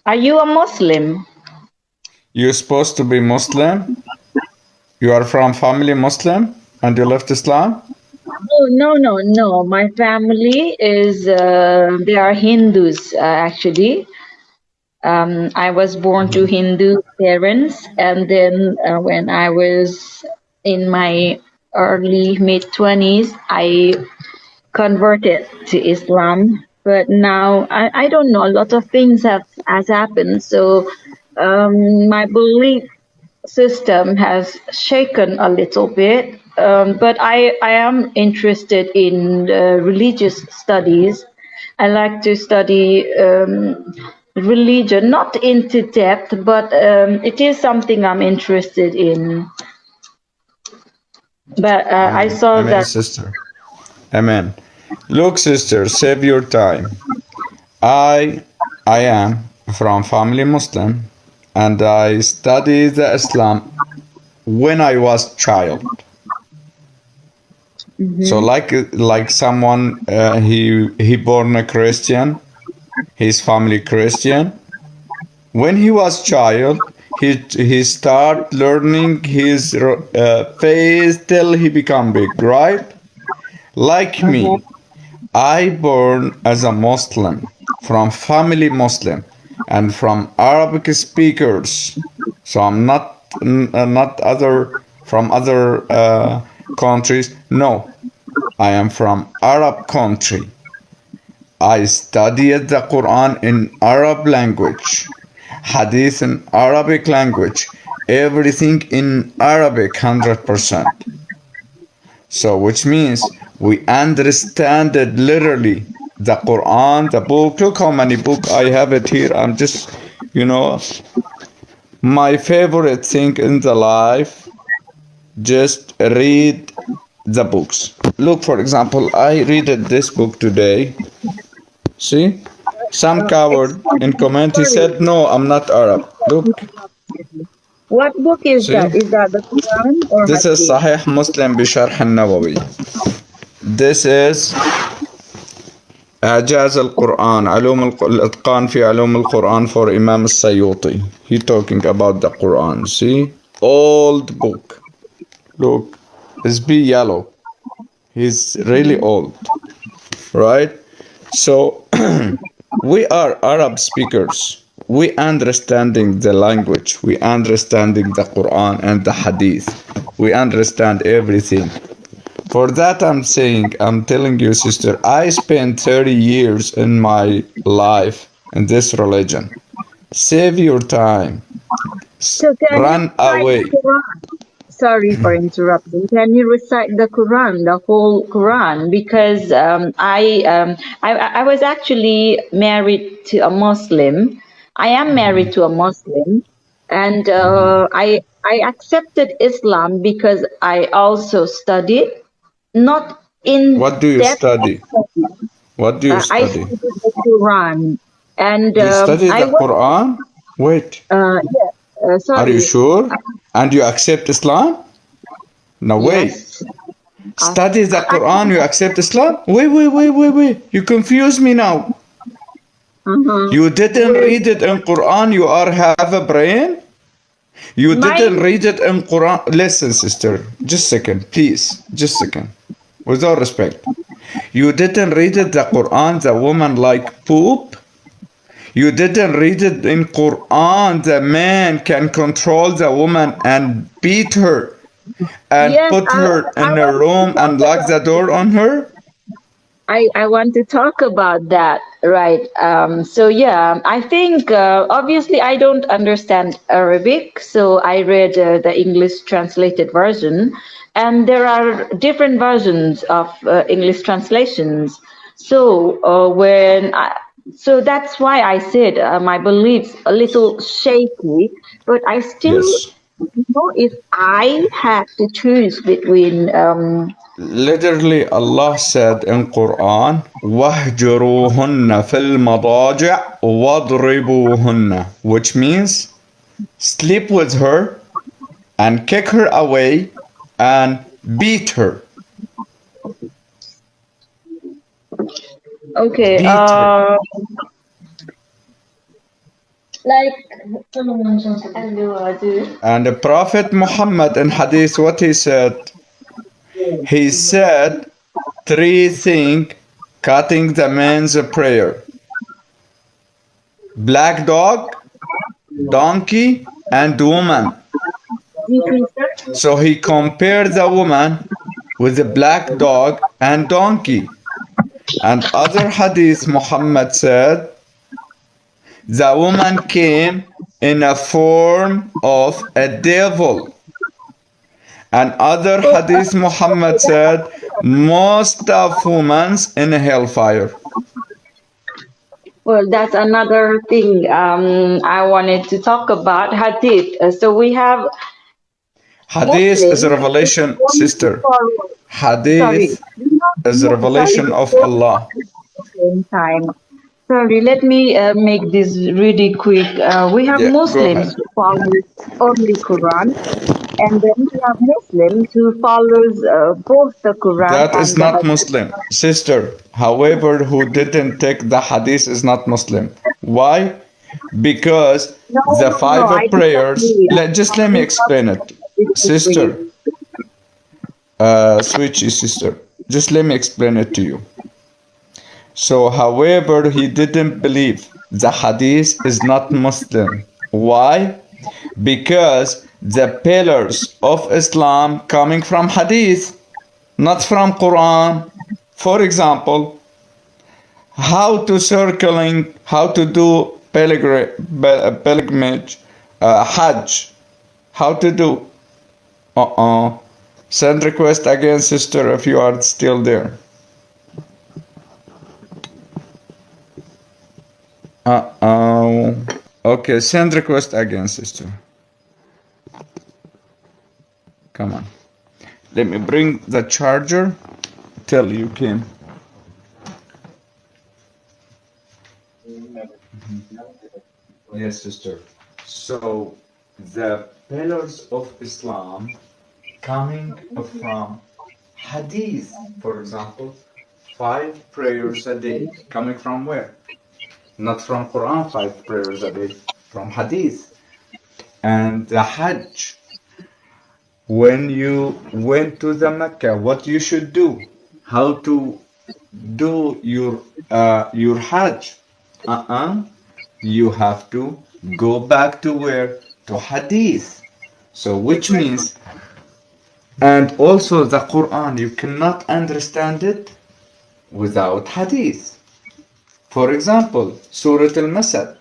Are you a Muslim? You're supposed to be Muslim? You are from family Muslim and you left Islam? Oh, no. My family is, they are Hindus, actually. I was born to Hindu parents, and then when I was in my early mid-20s, I converted to Islam. But now I don't know. A lot of things has happened, so my belief system has shaken a little bit. But I am interested in religious studies. I like to study religion, not into depth, but it is something I'm interested in. But I Amen. saw Amen, that. sister. Amen. Look, sister, save your time. I I am from family Muslim and I studied the Islam when I was child. So Mhm. like someone he born a Christian, his family Christian. When he was child, he start learning his faith till he become big, right? Like Uh-huh. me, I born as a Muslim from family Muslim and from Arabic speakers. So I'm not other from other countries. No, I am from Arab country. I studied the Quran in Arab language, Hadith in Arabic language, everything in Arabic 100%. So, which means we understand it literally. The Quran, the book. Look how many books I have it here. I'm just, you know, my favorite thing in the life. Just read the books. Look, for example, I read this book today. See, some Ex- coward in comment. He Sorry, said, "No, I'm not Arab." Look, what book is that? see, Is that the Quran or this is Hadith? Sahih Muslim بشرح النووي. This is إعجاز القرآن الإتقان في علوم القرآن for Imam السيوطي. He talking about the Quran. See, old book. Look, it's be yellow. He's really Mhm. old, right? So we are Arab speakers. We understanding the language. We understanding the Quran and the Hadith. We understand everything. For that, I'm telling you, sister, I spent 30 years in my life in this religion. Save your time. So can you Run recite the away. Quran? Sorry for interrupting. Can you recite the Quran, the whole Quran? Because I was actually married to a Muslim. I am married to a Muslim, and I accepted Islam because I also studied, not in What do you depth. study? What do you I study? studied the Quran, and You study I the was Quran? Wait, yeah. are you Sorry. sure? And you accept Islam? No, wait. Yes. Study the Quran, you accept Islam? Wait. You confuse me now. Uh-huh. You didn't With read it in Quran, you are have a brain? You didn't my read it in Quran. Listen, sister, just second, please. Just second. With all respect. You didn't read it the Quran, the woman like poop? You didn't read it in Quran, the man can control the woman and beat her and yes, put her I in a want to room talk and lock the about door on her? I want to talk about that, right? So yeah, I think obviously I don't understand Arabic, so I read the English translated version, and there are different versions of English translations. So so that's why I said my beliefs a little shaky, but I still Yes. know if I had to choose between Literally, Allah said in Quran, وَهْجُرُوهُنَّ فِي الْمَضَاجِعِ وَاضْرِبُوهُنَّ, which means sleep with her and kick her away and beat her. okay, Beat her. Like, And the Prophet Muhammad in Hadith, what he said? He said three things cutting the man's prayer: black dog, donkey, and woman. So he compared the woman with the black dog and donkey. And other hadith, Muhammad said, the woman came in a form of a devil. And other hadith, Muhammad said, most of women in hellfire. well, that's another thing I wanted to talk about hadith. So we have Hadith is a Muslims revelation, want to sister. follow. Sorry, Hadith is a sorry, revelation of before Allah. same time. Sorry, let me make this really quick. We have Yeah, go Muslims ahead. who follow only Quran, and then we have Muslims who follows both the Quran That is and the not Hadith. Muslim. Sister, however, who didn't take the hadith is not Muslim. Why? Because No, the no, no, five I prayers, disagree. just let me I explain it. disagree. Sister, Switchy sister, just let me explain it to you. So, however, he didn't believe the hadith is not Muslim. Why? Because the pillars of Islam coming from hadith, not from Quran. For example, how to do pilgrimage, Hajj, how to do. Send request again, sister, if you are still there. Uh-oh. Okay, send request again, sister. Come on. Let me bring the charger till you came. Yes, sister. So, the pillars of Islam coming from hadith, for example, 5 prayers a day. Coming from where? Not from Quran, 5 prayers a day. From hadith. And the Hajj. When you went to the Mecca, what you should do? How to do your Hajj? You have to go back to where? To Hadith. So which means, and also the Quran, you cannot understand it without Hadith. For example, Surah Al-Masad,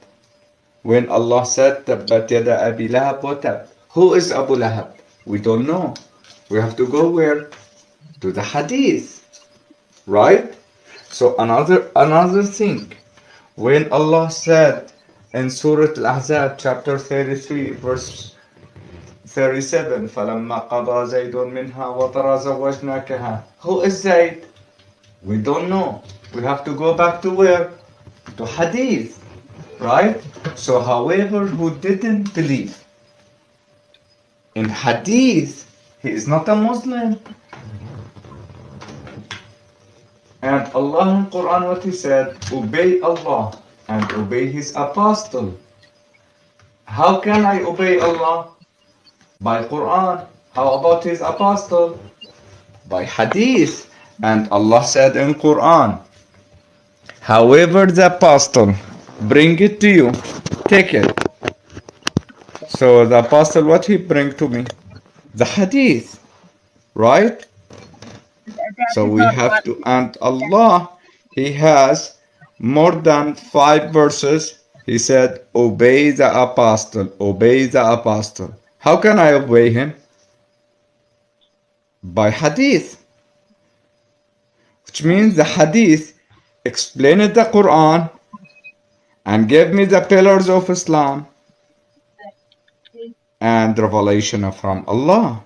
when Allah said, Tabbat yada Abi Lahab wa tab. Who is Abu Lahab? We don't know. We have to go where? To the Hadith. Right? So another thing, when Allah said in Surah Al-Ahzab chapter 33 verse 37, فَلَمَّا قَضَى زَيْدٌ مِنْهَا وَطَرَى زَوَّجْنَاكَهَا. Who is Zayd? We don't know. We have to go back to where? To Hadith. Right? So however who didn't believe in Hadith, he is not a Muslim. And Allah in Quran, what He said, obey Allah and obey His apostle. How can I obey Allah? By Quran. How about His apostle? By Hadith. And Allah said in Quran, however the apostle bring it to you, take it. So the apostle, what he bring to me? The Hadith. Right? That So is we not have what. to, and Allah, He has more than 5 verses. He said, obey the apostle, obey the apostle. How can I obey him? By hadith, which means the hadith explained the Quran and gave me the pillars of Islam and revelation from Allah.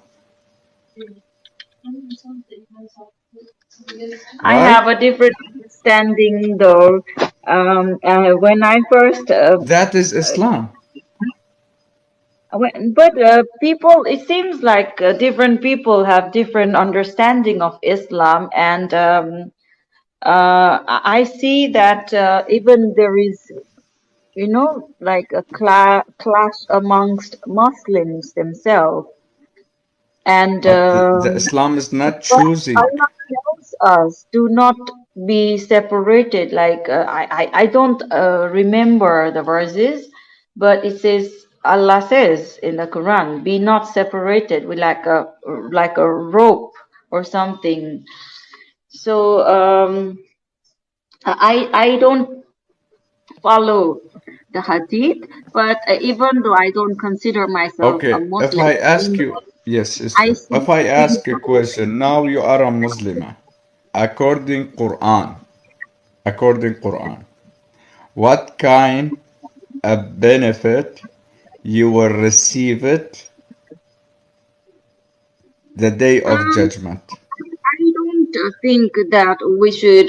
I have Right? a different understanding though. When I first, That is Islam. but people, it seems like different people have different understanding of Islam, and I see that even there is like a clash amongst Muslims themselves. And But the Islam is not but choosing. Allah tells us do not be separated. Like I don't remember the verses, but it says Allah says in the Quran, "Be not separated with like a rope or something." So I don't follow the hadith, but even though I don't consider myself a Okay, if Muslim, I ask you, yes, I sister, see if I things. ask a question, now you are a Muslim, Quran, according Quran, what kind of benefit you will receive it the day of Um, judgment? I don't think that we should,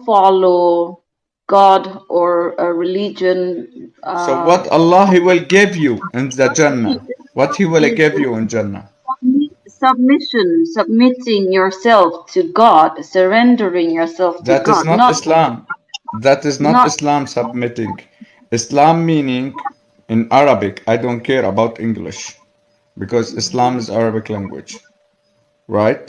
follow God or a religion. So what Allah He will give you in the Jannah? What He will Is give you in Jannah? submission, submitting yourself to God, surrendering yourself to That is God, not Islam. That is not not. Islam submitting. Islam meaning in Arabic, I don't care about English because Islam is Arabic language, right?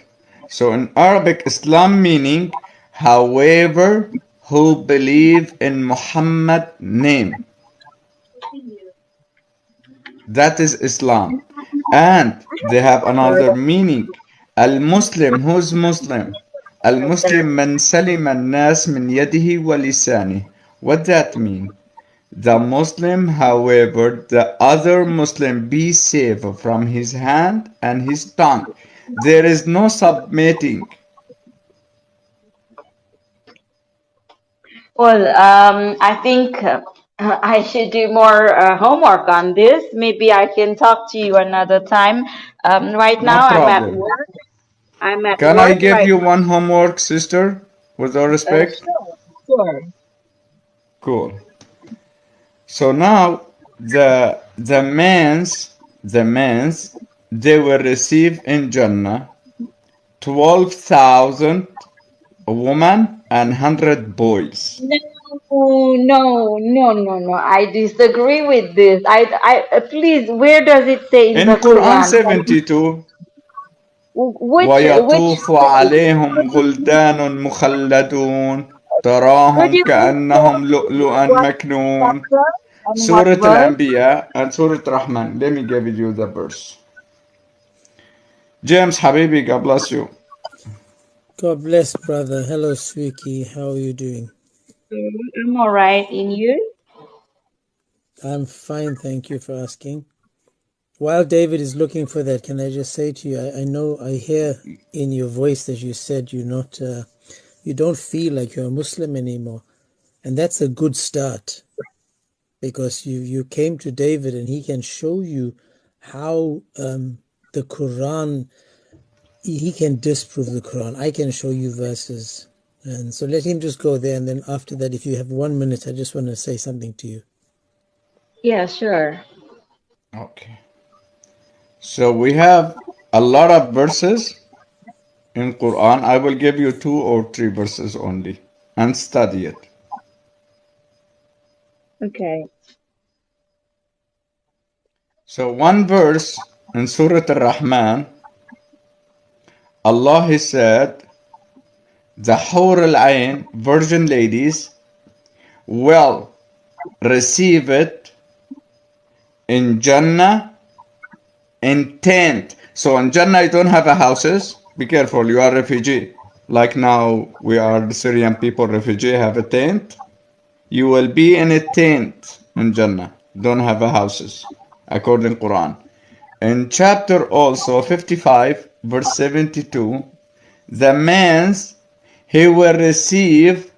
So in Arabic, Islam meaning however who believe in Muhammad name. That is Islam. And they have another meaning. Al-Muslim, who's Muslim? Al-Muslim man salim al-nas min yadihi wa lisani. What that mean? The Muslim, however, the other Muslim be safe from his hand and his tongue. There is no submitting. Well, I think I should do more homework on this. Maybe I can talk to you another time. Right No now, I'm at problem. work. I'm at Can I work give right you now. one homework, sister? With all respect? Sure, sure. Cool. So now the men's they will receive in Jannah 12,000 women and 100 boys. No, no. I disagree with this. Please, where does it say in In the Quran Quran? 72 Which ويطوف عليهم could غلدان مخلدون could تراهم you please كأنهم tell لؤلؤا what مكنون. chapter and what Surah verse? Al-Anbiya and Surah Rahman. Let me give you the verse. James Habibi, God bless you. God bless, brother. Hello, Swiki. How are you doing? I'm all right. In you? I'm fine, thank you for asking. While David is looking for that, can I just say to you, I know I hear in your voice that you said you don't feel like you're a Muslim anymore, and that's a good start because you came to David and he can show you how the Quran he can disprove the Quran. I can show you verses. And so let him just go there. And then after that, if you have 1 minute, I just want to say something to you. Yeah, sure. Okay. So we have a lot of verses in Quran. I will give you 2 or 3 verses only and study it. Okay. So one verse in Surah Al-Rahman, Allah has said, the Hur al-Ain, virgin ladies, will receive it in Jannah in tent. So in Jannah you don't have a houses. Be careful, you are refugee. Like now we are the Syrian people refugee have a tent. You will be in a tent in Jannah. Don't have a houses. According Quran. In chapter also 55 verse 72, the man's he will receive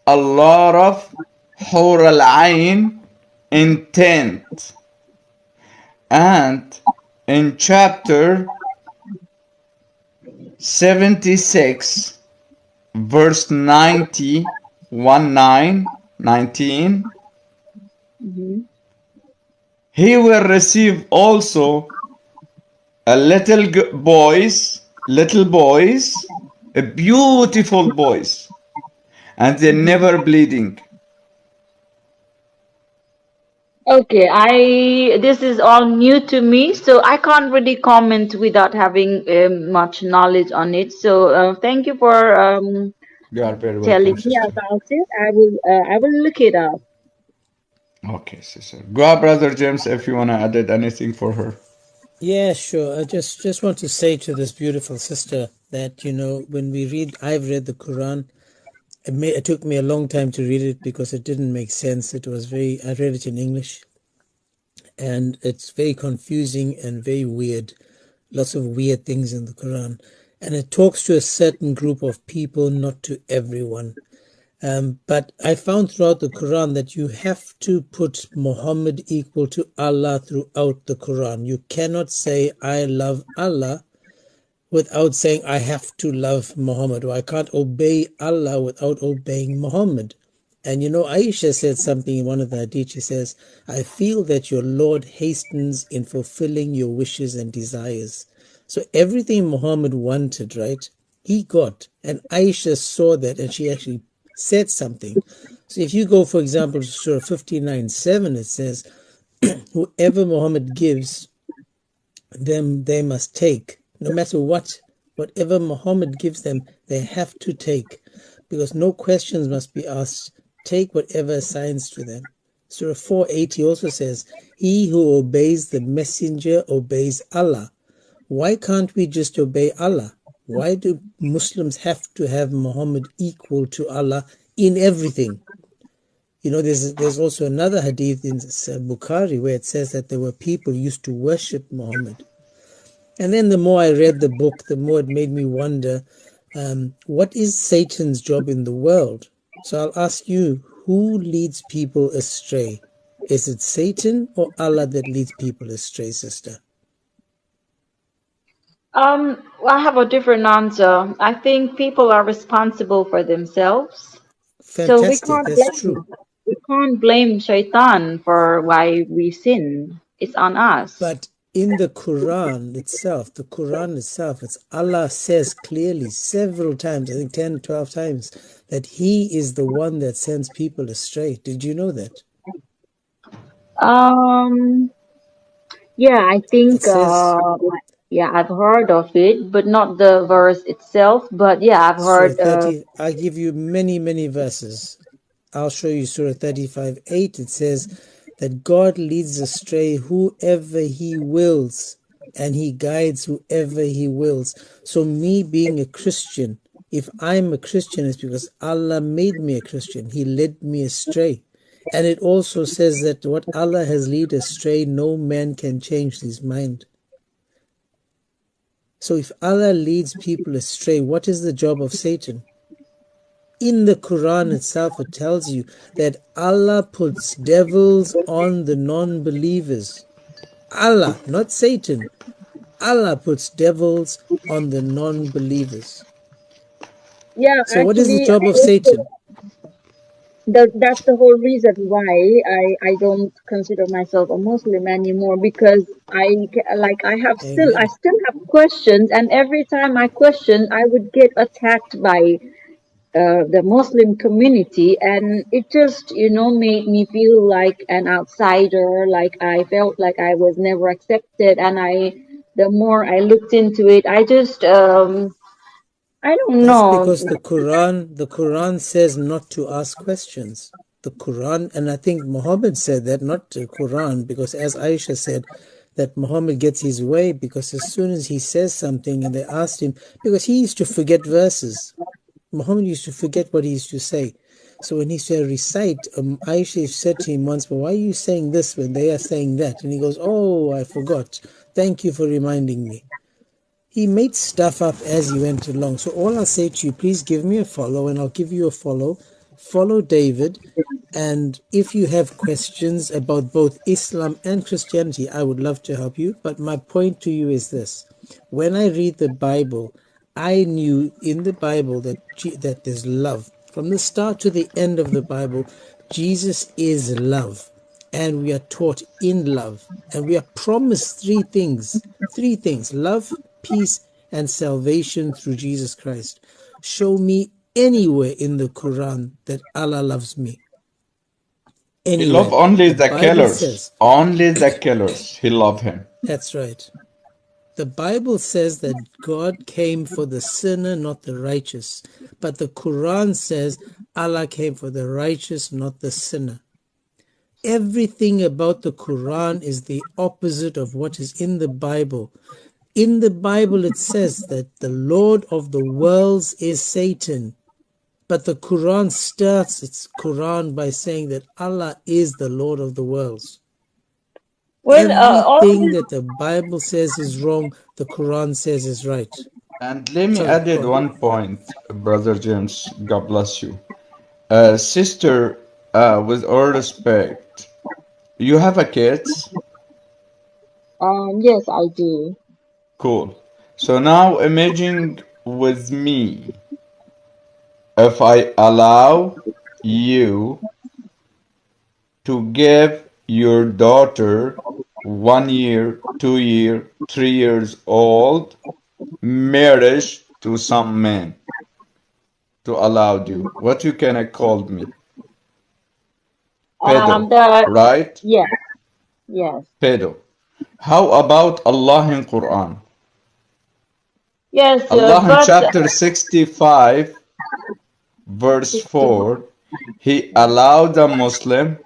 a lot of Hur al-Ain in tent. And in chapter 76 verse 90 19 Hmm. he will receive also a little boys, a beautiful boys, and they're Hmm. never bleeding. Okay, I this is all new to me, so I can't really comment without having much knowledge on it. So thank you for You are very telling welcome, me sister. about it. I will look it up. Okay, sister. Go ahead, brother James, if you wanna add anything for her. Yeah, sure. I just want to say to this beautiful sister that, when we read, I've read the Quran. It took me a long time to read it because it didn't make sense. I read it in English, and it's very confusing and very weird. Lots of weird things in the Quran. And it talks to a certain group of people, not to everyone. But I found throughout the Quran that you have to put Muhammad equal to Allah throughout the Quran. You cannot say, I love Allah without saying, I have to love Muhammad, or I can't obey Allah without obeying Muhammad. And Aisha said something in one of the hadith. She says, I feel that your Lord hastens in fulfilling your wishes and desires. So everything Muhammad wanted, right, he got. And Aisha saw that and she actually said something. So if you go, for example, to Surah 59:7, it says, whoever Muhammad gives them, they must take. No matter whatever Muhammad gives them, they have to take, because no questions must be asked. Take whatever assigns to them. Surah 480 also says, he who obeys the messenger obeys Allah. Why can't we just obey Allah? Why do Muslims have to have Muhammad equal to Allah in everything? There's also another hadith in Bukhari where it says that there were people who used to worship Muhammad. And then the more I read the book, the more it made me wonder, what is Satan's job in the world? So I'll ask you, who leads people astray? Is it Satan or Allah that leads people astray, sister? Well, I have a different answer. I think people are responsible for themselves, so Fantastic, that's true. we can't blame Shaitan for why we sin. It's on us. But in the Quran itself, it's Allah says clearly several times, I think 10, 12 times, that He is the one that sends people astray. Did you know that? Um, yeah, I It think, says, yeah, I've heard of it, but not the verse itself. But yeah, I've Surah heard, 30, I give you many, many verses. I'll show you Surah 35:8. It says that God leads astray whoever He wills, and He guides whoever He wills. So, me being a Christian, if I'm a Christian, it's because Allah made me a Christian. He led me astray. And it also says that what Allah has led astray, no man can change his mind. So, if Allah leads people astray, what is the job of Satan? In the Quran itself, it tells you that Allah puts devils on the non-believers. Allah, not Satan. Allah puts devils on the non-believers. yeah, So what is the actually, job of Satan? that's the whole reason why I don't consider myself a Muslim anymore, because I Amen. still have questions, and every time I question I would get attacked by the Muslim community, and it just made me feel like an outsider, like I felt like I was never accepted. And the more I looked into it, I don't That's know. because the Quran says not to ask questions. The Quran, and I think Muhammad said that, not the Quran, because as Aisha said, that Muhammad gets his way because as soon as he says something and they asked him, because he used to forget verses. Muhammad used to forget what he used to say. So when he used to recite, Aisha said to him once, but why are you saying this when they are saying that? And he goes, oh, I forgot. Thank you for reminding me. He made stuff up as he went along. So all I'll say to you, please give me a follow and I'll give you a follow. Follow David. And if you have questions about both Islam and Christianity, I would love to help you. But my point to you is this. When I read the Bible, I knew in the Bible that there's love. From the start to the end of the Bible, Jesus is love. And we are taught in love. And we are promised three things: love, peace, and salvation through Jesus Christ. Show me anywhere in the Quran that Allah loves me. He loved Anywhere. only The the Bible killers. says, Only the killers. He loved him. that's right. The Bible says that God came for the sinner, not the righteous. But the Quran says Allah came for the righteous, not the sinner. Everything about the Quran is the opposite of what is in the Bible. In the Bible, it says that the Lord of the worlds is Satan. But the Quran starts its Quran by saying that Allah is the Lord of the worlds. Well, Everything always, that the Bible says is wrong, the Quran says is right. And let me Sorry, add go it on. one point, Brother James. God bless you. Sister, with all respect, you have a kids? yes, I do. Cool. So now imagine with me, if I allow you to give your daughter 1 year, 2 year, 3 years old marriage to some man to allow you, what you can call me? Pedo, The right? Yes, yes, Pedo. How about Allah in Quran? yes, Allah in but chapter 65, verse 4, He allowed a Muslim,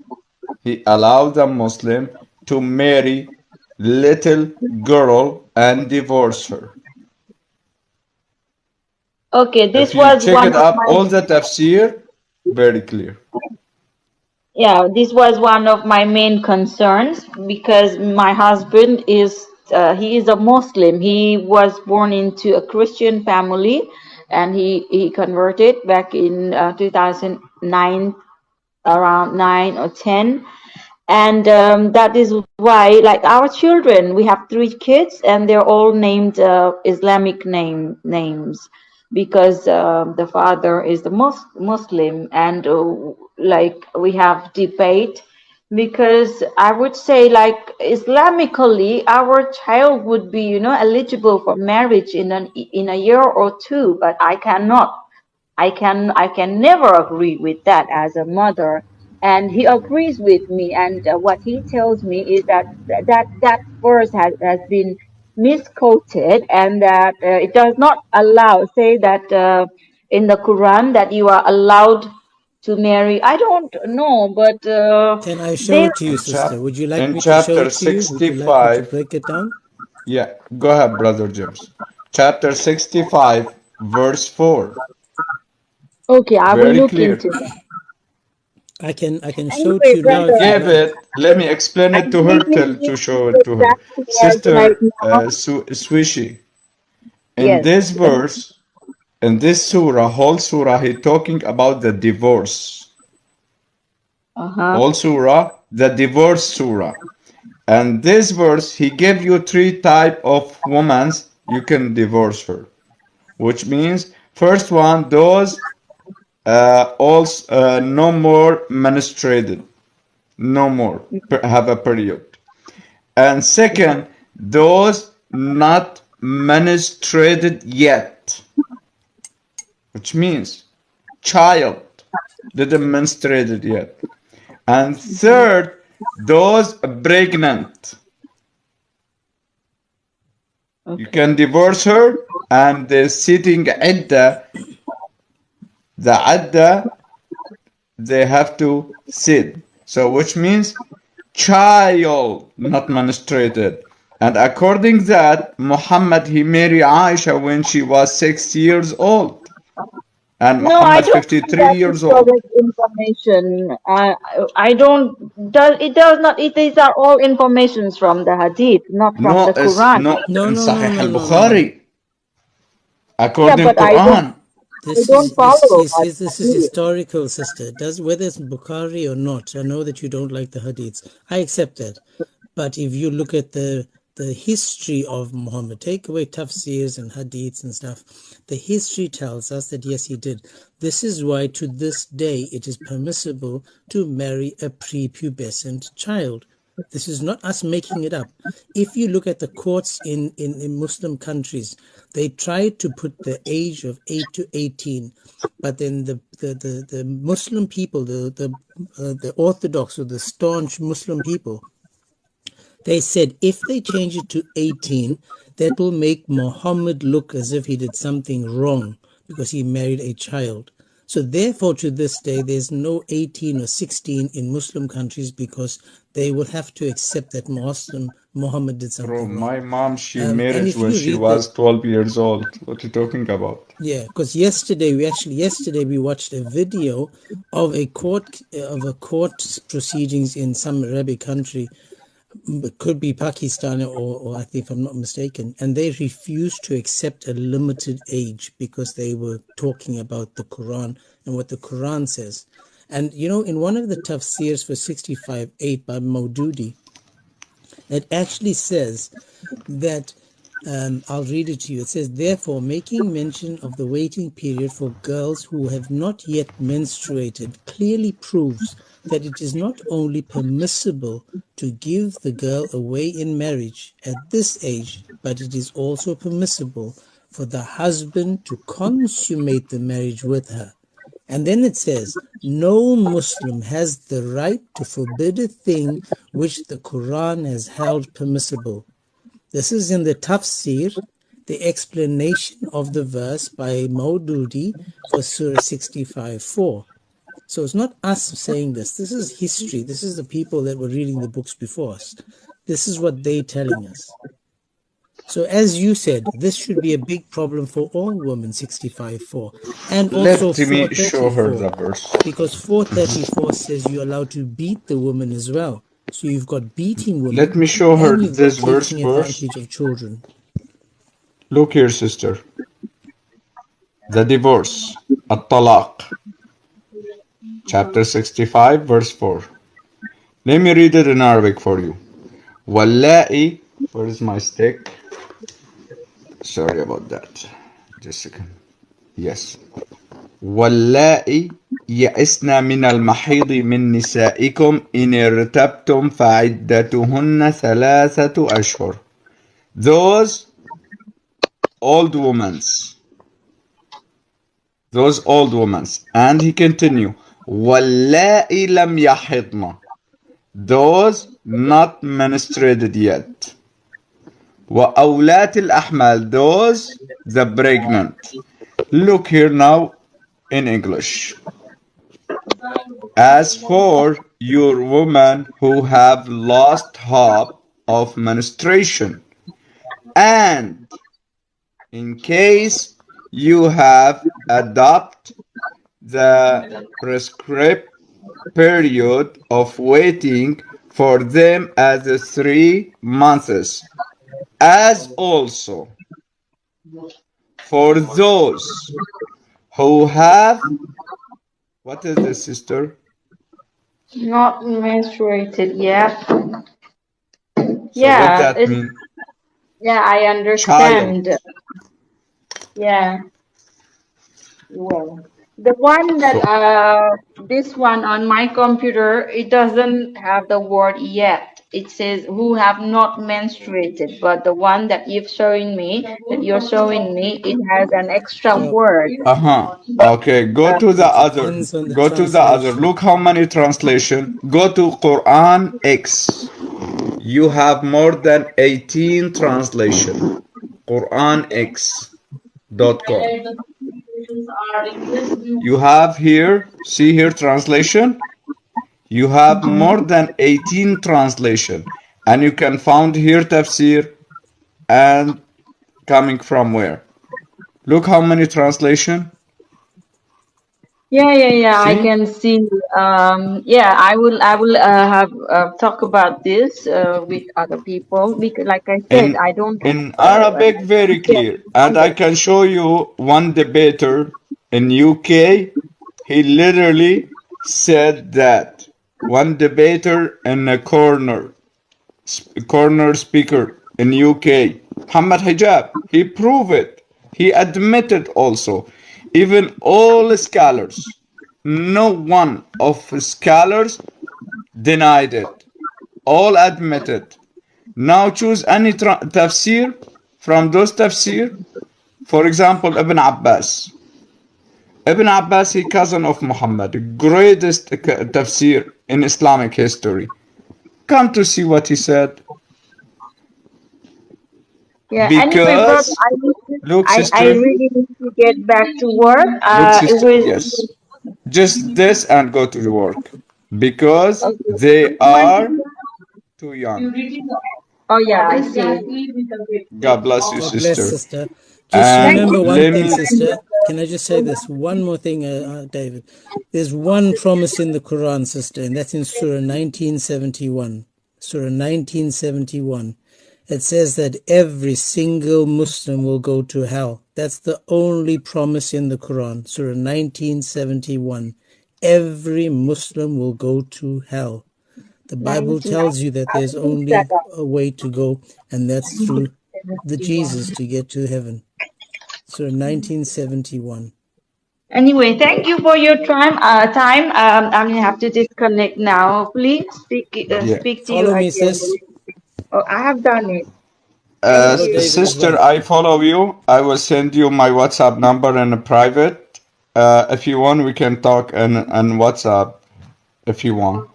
He allowed a Muslim to marry little girl and divorce her. okay, If this you was check one it of up, my all the tafsir, very clear. yeah, this was one of my main concerns because my husband is he is a Muslim. He was born into a Christian family, and he converted back in 2009, around 9 or 10, and that is why, like our children, we have 3 kids and they're all named Islamic names because the father is the Muslim, and like we have debate because I would say, like, Islamically our child would be, eligible for marriage in a year or two, but I can never agree with that as a mother. And he agrees with me, and what he tells me is that that verse has been misquoted, and that it does not allow, say that in the Quran, that you are allowed to marry. I don't know, but Can I show they it to you, sister? Would you like In me to show chapter it to you? Would you like me to 65, break it down? yeah, go ahead, Brother James. Chapter 65, verse 4, okay, I will very look clear. into that. I can show it Anyway, to you now if brother, you Give like. it, let me explain I it to may her, give you to show the it to her. exact words right Sister now. Swishi, in Yes. this verse, in this surah, whole surah, he talking about the divorce. Uh-huh. Whole surah, the divorce surah. And this verse, he gave you 3 type of women you can divorce her. Which means, first one, those also no more menstruated, no more have a period. And second, those not menstruated yet, which means child didn't menstruated yet. And third, those pregnant. You Okay. can divorce her, and the sitting idda, the idda, they have to sit. So which means child not menstruated. And according that, Muhammad he married Aisha when she was 6 years old, and No, I Muhammad don't think 53 that is years old. correct information. I don't. Does not. These are all informations from the Hadith, not from No, the is Quran. no No, in no, no, Sahih no, no, no, no. al-Bukhari. Yeah, According but I don't. Quran, I This don't is this follow is this is Hadith. historical, sister. Does whether it's Bukhari or not, I know that you don't like the hadiths. I accept that. But if you look at the history of Muhammad, take away tafsirs and hadiths and stuff, the history tells us that yes, he did. This is why to this day it is permissible to marry a prepubescent child. This is not us making it up. If you look at the courts in Muslim countries, they try to put the age of 8 to 18, but then the Muslim people, the Orthodox or the staunch Muslim people, they said if they change it to 18, that will make Muhammad look as if he did something wrong because he married a child. So therefore, to this day, there's no 18 or 16 in Muslim countries because they will have to accept that Muhammad did Bro, something wrong. my mom, she And married if when you she read the was 12 years old. What are you talking about? yeah, because yesterday we watched a video of a court proceedings in some Arabic country. It could be Pakistan or I think if I'm not mistaken, and they refused to accept a limited age because they were talking about the Quran and what the Quran says. And you know, in one of the tafsirs for 65:8 by Maududi, it actually says that I'll read it to you. It says, therefore, making mention of the waiting period for girls who have not yet menstruated clearly proves that it is not only permissible to give the girl away in marriage at this age, but it is also permissible for the husband to consummate the marriage with her. And then it says, no Muslim has the right to forbid a thing which the Quran has held permissible. This is in the tafsir, the explanation of the verse by Maududi for Surah 65:4. So it's not us saying this. This is history. This is the people that were reading the books before us. This is what they're telling us. So as you said, this should be a big problem for all women, 65:4, and also Let me show her 434, the verse. because 434 says you're allowed to beat the woman as well. So you've got beating Let women me show her and you've got this verse taking first. advantage of children. Look here, sister. The divorce. At-talaq. Chapter 65, verse 4. Let me read it in Arabic for you. Wallahi. Where is my stick? Sorry about that. Just a second. Yes. واللائي يئسن من المحيض من نسائكم إن ارتبتم فعدتهن 3 أشهر. Those old women. And he continue. واللائي لم يحضن. Those not menstruated yet. وأولات الأحمال. Those the pregnant. Look here now in English. As for your women who have lost hope of menstruation, and in case you have adopted the prescribed period of waiting for them as 3 months, as also for those who have, what is this, sister? Not menstruated. Yeah. So what Yeah. that mean? Yeah, I Child. understand. Yeah. Well, the one that So this one on my computer, it doesn't have the word yet. It says who have not menstruated, but the one that you're showing me, it has an extra So word. uh-huh. But Okay, go uh, to the it other. depends on the Go to the other. translation. Look how many translation. Go to Quran X. You have more than 18 translation. QuranX.com. You have here, see here translation? You have more than 18 translation. And you can find here tafsir and coming from where? Look how many translation. yeah, I See? can see. Yeah, I will have talk about this with other people because, like I said, in I don't in have Arabic very clear, and I can show you one debater in UK. He literally said that one debater in a corner speaker in UK, Muhammad Hijab. He proved it. He admitted also. Even all scholars, no one of scholars denied it. all admitted. Now choose any tafsir from those tafsir. For example, Ibn Abbas. Ibn Abbas, he cousin of Muhammad, greatest tafsir in Islamic history. Come to see what he said. Yeah. Anyway, brother, Because, look, I sister, really need to get back to work. look, It sister, was yes. Just this and go to the work. Because okay. they are too young. Oh yeah, I see. God bless you, God bless, sister. sister. Just Thank you. remember And one let thing, me, sister. Can I just say this? One more thing, David. There's one promise in the Quran, sister, and that's in Surah 1971. Surah 1971. It says that every single Muslim will go to hell. That's the only promise in the Quran. Surah 1971. Every Muslim will go to hell. The Bible 19. tells you that I'll there's look that only up. a way to go, and that's through the Jesus to get to heaven. So 1971. Anyway, thank you for your time. I'm gonna have to disconnect now. Hopefully, yeah. speak to you Follow me, again. sis. Oh, I have done it. Thank Follow you. David as Sister, well. I follow you. I will send you my WhatsApp number in a private. If you want, we can talk on WhatsApp if you want.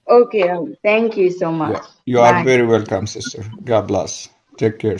Okay. Thank you so much. Yeah, you are Bye. very welcome, sister. God bless. Take care.